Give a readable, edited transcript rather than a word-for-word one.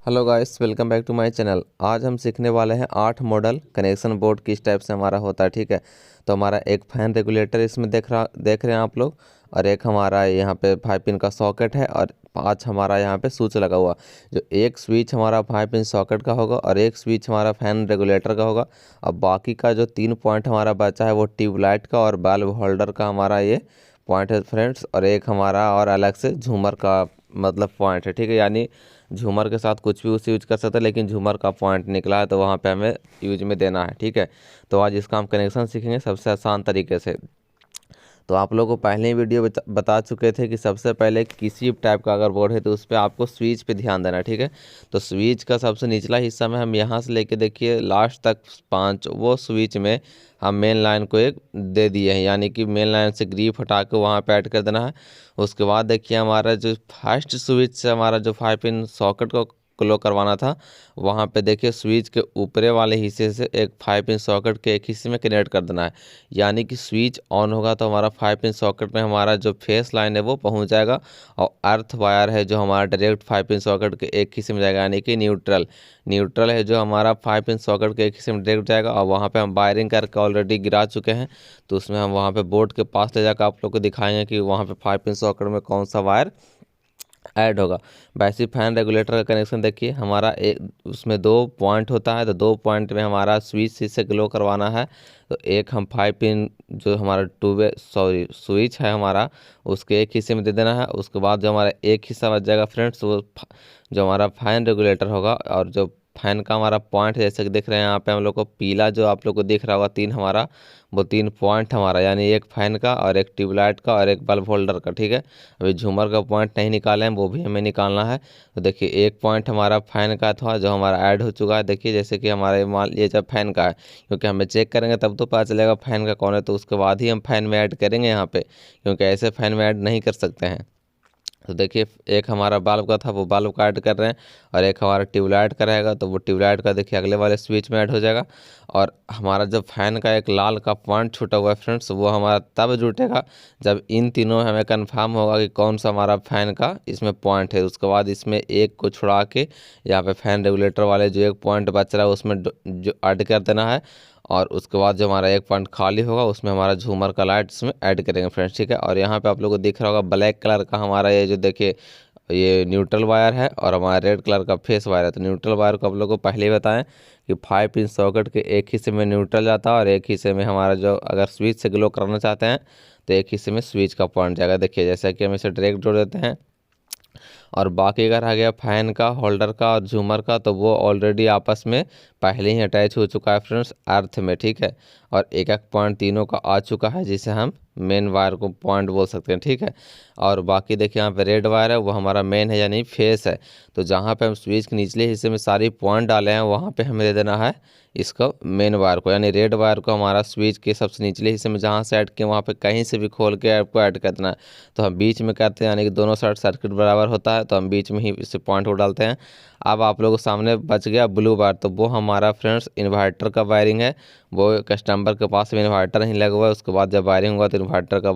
Hello guys, welcome back to my channel. आज हम सीखने वाले हैं 8 मॉडल कनेक्शन बोर्ड किस टाइप से हमारा होता है। ठीक है, तो हमारा एक फैन रेगुलेटर इसमें देख रहे हैं आप लोग, और एक हमारा यहाँ पे 5 पिन का सॉकेट है, और 5 हमारा यहाँ पे स्विच लगा हुआ। जो एक स्विच हमारा 5 पिन सॉकेट का होगा और एक स्विच हमारा फैन रेगुलेटर का होगा। अब बाकी का जो 3 पॉइंट हमारा बचा है वो ट्यूबलाइट का और बल्ब होल्डर का हमारा ये पॉइंट है फ्रेंड्स, और एक हमारा और अलग से झूमर का मतलब पॉइंट है। ठीक है, यानी झूमर के साथ कुछ भी उसे यूज कर सकते हैं, लेकिन झूमर का पॉइंट निकला है तो वहाँ पे हमें यूज में देना है। ठीक है, तो आज इसका हम कनेक्शन सीखेंगे सबसे आसान तरीके से। तो आप लोगों को पहले ही वीडियो बता चुके थे कि सबसे पहले किसी टाइप का अगर बोर्ड है तो उस पर आपको स्विच पे ध्यान देना है। ठीक है, तो स्विच का सबसे निचला हिस्सा में हम यहाँ से लेके देखिए लास्ट तक 5 वो स्विच में हम मेन लाइन को एक दे दिए हैं, यानी कि मेन लाइन से ग्रिप हटा के वहाँ पे ऐड कर देना है। उसके बाद देखिए हमारा जो फर्स्ट स्विच से हमारा जो 5 पिन सॉकेट को क्लो करवाना था, वहाँ पे देखिए स्विच के ऊपरे वाले हिस्से से एक 5 पिन सॉकेट के एक हिस्से में कनेक्ट कर देना है। यानी कि स्विच ऑन होगा तो हमारा 5 पिन सॉकेट में हमारा जो फेस लाइन है वो पहुँच जाएगा, और अर्थ वायर है जो हमारा डायरेक्ट 5 पिन सॉकेट के एक हिस्से में जाएगा, यानी कि न्यूट्रल है जो हमारा 5 पिन सॉकेट के एक हिस्से में डायरेक्ट जाएगा। और वहाँ पे हम वायरिंग करके ऑलरेडी गिरा चुके हैं, तो उसमें हम वहाँ पे बोर्ड के पास ले जाकर आप लोग को दिखाएंगे कि वहाँ पे 5 पिन सॉकेट में कौन सा वायर ऐड होगा। वैसे फैन रेगुलेटर का कनेक्शन देखिए हमारा एक उसमें 2 पॉइंट होता है, तो 2 पॉइंट में हमारा स्विच से ग्लो करवाना है। तो एक हम 5 पिन जो हमारा स्विच है हमारा उसके एक हिस्से में दे देना है। उसके बाद जो हमारा एक हिस्सा बच जाएगा फ्रेंड्स, वो जो हमारा फैन रेगुलेटर होगा, और जो फैन का हमारा पॉइंट जैसे कि देख रहे हैं यहाँ पे हम लोग को पीला जो आप लोग को दिख रहा होगा 3 हमारा, वो 3 पॉइंट हमारा, यानी एक फैन का और एक ट्यूबलाइट का और एक बल्ब होल्डर का। ठीक है, अभी झूमर का पॉइंट नहीं निकाले हैं, वो भी हमें निकालना है। तो देखिए एक पॉइंट हमारा फैन का था जो हमारा ऐड हो चुका है। देखिए जैसे कि हमारे मान लीजिए जब फैन का है, क्योंकि हमें चेक करेंगे तब तो पता चलेगा फैन का कौन है, तो उसके बाद ही हम फैन में ऐड करेंगे यहाँ पे, क्योंकि ऐसे फैन में ऐड नहीं कर सकते हैं। तो देखिए एक हमारा बल्ब का था वो बल्ब का ऐड कर रहे हैं, और एक हमारा ट्यूबलाइट का रहेगा तो वो ट्यूबलाइट का देखिए अगले वाले स्विच में ऐड हो जाएगा। और हमारा जब फैन का एक लाल का पॉइंट छूटा हुआ है फ्रेंड्स, वो हमारा तब जुटेगा जब इन तीनों हमें कंफर्म होगा कि कौन सा हमारा फैन का इसमें पॉइंट है। उसके बाद इसमें एक को छुड़ा के यहाँ पे फैन रेगुलेटर वाले जो एक पॉइंट बच रहा है उसमें जो ऐड कर देना है। और उसके बाद जो हमारा एक पॉइंट खाली होगा उसमें हमारा झूमर का लाइट इसमें ऐड करेंगे फ्रेंड्स। ठीक है, और यहाँ पे आप लोगों को दिख रहा होगा ब्लैक कलर का हमारा ये जो देखिए ये न्यूट्रल वायर है, और हमारा रेड कलर का फेस वायर है। तो न्यूट्रल वायर को आप लोगों को पहले ही बताएं कि 5 पिन सॉकेट के एक हिस्से में न्यूट्रल जाता है और एक हिस्से में हमारा जो अगर स्विच से ग्लो करना चाहते हैं तो एक हिस्से में स्विच का पॉइंट जाएगा। देखिए जैसा कि हम इसे डायरेक्ट जोड़ देते हैं, और बाकी का रह गया फैन का, होल्डर का और झूमर का, तो वो ऑलरेडी आपस में पहले ही अटैच हो चुका है फ्रेंड्स अर्थ में। ठीक है, और एक एक पॉइंट तीनों का आ चुका है जिसे हम मेन वायर को पॉइंट बोल सकते हैं। ठीक है, और बाकी देखिए यहाँ पे रेड वायर है वो हमारा मेन है यानी फेस है। तो जहाँ पे हम स्विच के निचले हिस्से में सारी पॉइंट डाले हैं वहाँ पे हमें दे देना है इसको मेन वायर को, यानी रेड वायर को हमारा स्विच के सबसे निचले हिस्से में जहाँ से ऐड किए वहाँ पे कहीं से भी खोल के आपको ऐड कर देना है। तो हम बीच में करते हैं, यानी कि दोनों साइड सर्किट बराबर होता है, तो हम बीच में ही इसे पॉइंट को डालते हैं। अब आप लोगों के सामने बच गया ब्लू वायर, तो वो हमारा फ्रेंड्स इन्वर्टर का वायरिंग है। वो कस्टमर के पास में इन्वर्टर नहीं लगा हुआ है, उसके बाद जब वायरिंग हुआ तो इन्वर्टर का